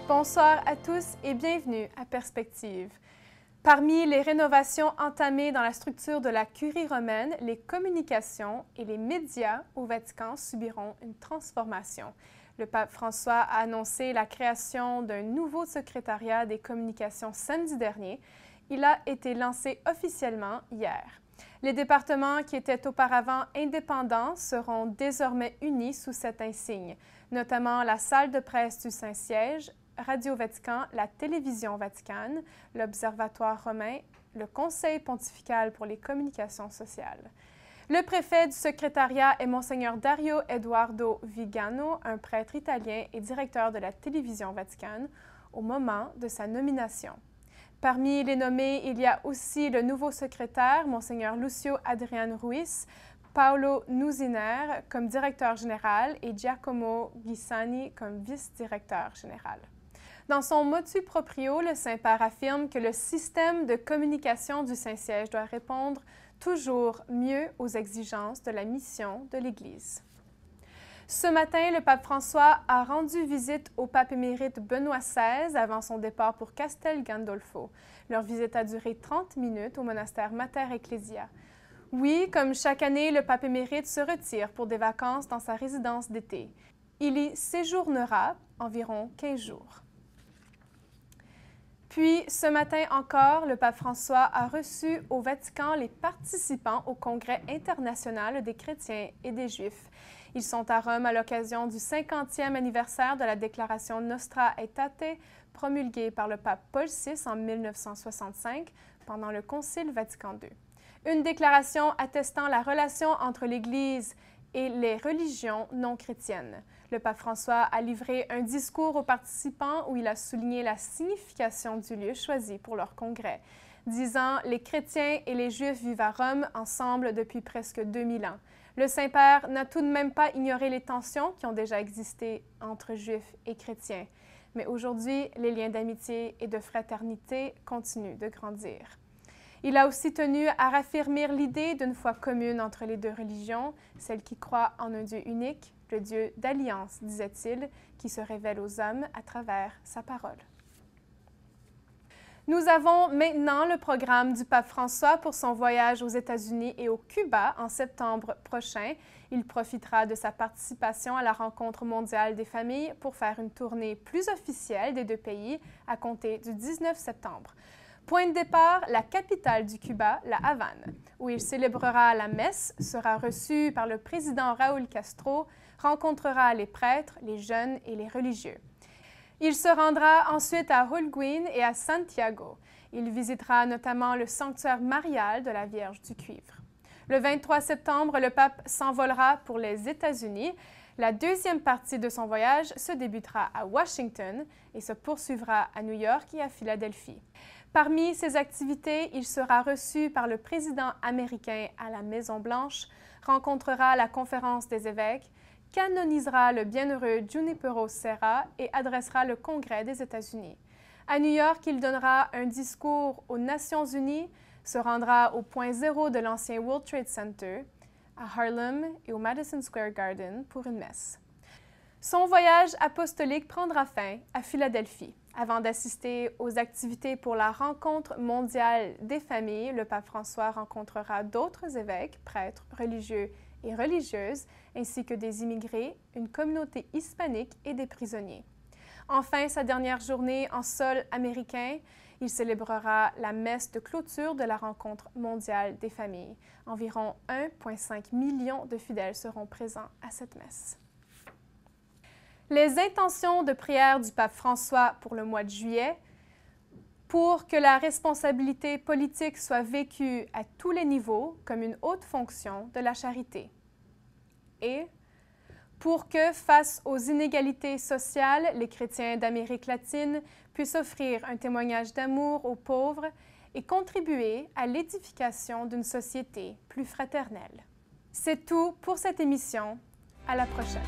Bonsoir à tous et bienvenue à Perspective. Parmi les rénovations entamées dans la structure de la Curie romaine, les communications et les médias au Vatican subiront une transformation. Le pape François a annoncé la création d'un nouveau secrétariat des communications samedi dernier. Il a été lancé officiellement hier. Les départements qui étaient auparavant indépendants seront désormais unis sous cet insigne, notamment la salle de presse du Saint-Siège, Radio Vatican, la Télévision Vaticane, l'Observatoire romain, le Conseil pontifical pour les communications sociales. Le préfet du secrétariat est Monseigneur Dario Eduardo Vigano, un prêtre italien et directeur de la Télévision Vaticane, au moment de sa nomination. Parmi les nommés, il y a aussi le nouveau secrétaire, Monseigneur Lucio Adrian Ruiz, Paolo Nusiner comme directeur général et Giacomo Ghisani comme vice-directeur général. Dans son motu proprio, le Saint-Père affirme que le système de communication du Saint-Siège doit répondre toujours mieux aux exigences de la mission de l'Église. Ce matin, le pape François a rendu visite au pape émérite Benoît XVI avant son départ pour Castel Gandolfo. Leur visite a duré 30 minutes au monastère Mater Ecclesia. Oui, comme chaque année, le pape émérite se retire pour des vacances dans sa résidence d'été. Il y séjournera environ 15 jours. Puis, ce matin encore, le pape François a reçu au Vatican les participants au Congrès international des chrétiens et des Juifs. Ils sont à Rome à l'occasion du 50e anniversaire de la déclaration Nostra Aetate, promulguée par le pape Paul VI en 1965 pendant le Concile Vatican II. Une déclaration attestant la relation entre l'Église et les religions non chrétiennes. Le pape François a livré un discours aux participants où il a souligné la signification du lieu choisi pour leur congrès, disant « Les chrétiens et les Juifs vivent à Rome ensemble depuis presque 2000 ans. Le Saint-Père n'a tout de même pas ignoré les tensions qui ont déjà existé entre Juifs et chrétiens. Mais aujourd'hui, les liens d'amitié et de fraternité continuent de grandir. » Il a aussi tenu à raffirmer l'idée d'une foi commune entre les deux religions, celle qui croit en un Dieu unique, le Dieu d'alliance, disait-il, qui se révèle aux hommes à travers sa parole. Nous avons maintenant le programme du pape François pour son voyage aux États-Unis et au Cuba en septembre prochain. Il profitera de sa participation à la rencontre mondiale des familles pour faire une tournée plus officielle des deux pays à compter du 19 septembre. Point de départ, la capitale du Cuba, la Havane, où il célébrera la messe, sera reçu par le président Raúl Castro, rencontrera les prêtres, les jeunes et les religieux. Il se rendra ensuite à Holguín et à Santiago. Il visitera notamment le sanctuaire marial de la Vierge du Cuivre. Le 23 septembre, le pape s'envolera pour les États-Unis. La deuxième partie de son voyage se débutera à Washington et se poursuivra à New York et à Philadelphie. Parmi ses activités, il sera reçu par le président américain à la Maison-Blanche, rencontrera la conférence des évêques, canonisera le bienheureux Junipero Serra et adressera le Congrès des États-Unis. À New York, il donnera un discours aux Nations unies, se rendra au point zéro de l'ancien World Trade Center, à Harlem et au Madison Square Garden pour une messe. Son voyage apostolique prendra fin à Philadelphie. Avant d'assister aux activités pour la rencontre mondiale des familles, le pape François rencontrera d'autres évêques, prêtres, religieux et religieuses, ainsi que des immigrés, une communauté hispanique et des prisonniers. Enfin, sa dernière journée en sol américain, il célébrera la messe de clôture de la rencontre mondiale des familles. Environ 1,5 million de fidèles seront présents à cette messe. Les intentions de prière du pape François pour le mois de juillet, pour que la responsabilité politique soit vécue à tous les niveaux comme une haute fonction de la charité. Et pour que, face aux inégalités sociales, les chrétiens d'Amérique latine puissent offrir un témoignage d'amour aux pauvres et contribuer à l'édification d'une société plus fraternelle. C'est tout pour cette émission. À la prochaine.